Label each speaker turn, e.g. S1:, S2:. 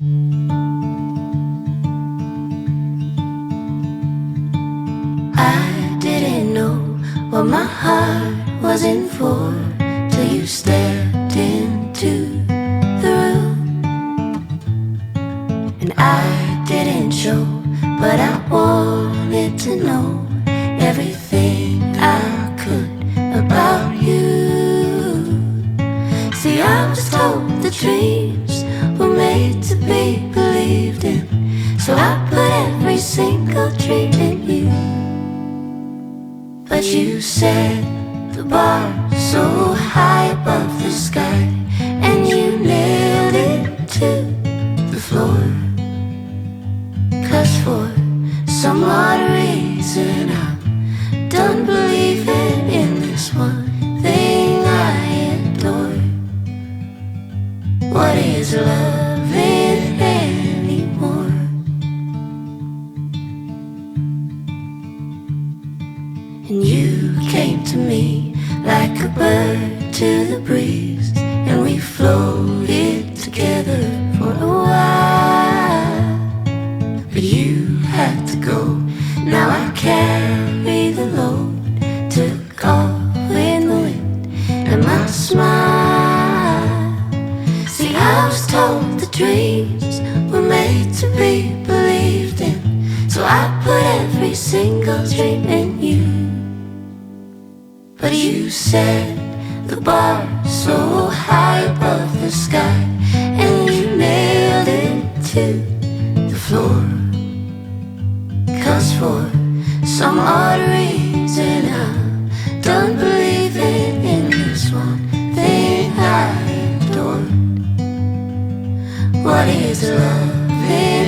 S1: I didn't know what my heart was in for till you stepped into the room. And I didn't show, but I wanted to know everything I could about you. See, I was told that dreams were made to be believed in, so I put every single dream in you. But you set the bar so high above the sky, and you nailed it to the floor. 'Cause for some odd reason I'm done believing in this one thing I adore. What is loving anymore? And you came to me like a bird to the breeze, and we floated together for a while. But you had to go, now I carry the load. Took off in the wind and my smile. See, I was told the dreams were made to be believed in, so I put every single dream in you. But you set the bar so high above the sky, and you nailed it to the floor. 'Cause for some odd reason I'm done believing in this one thing I adored. What is love in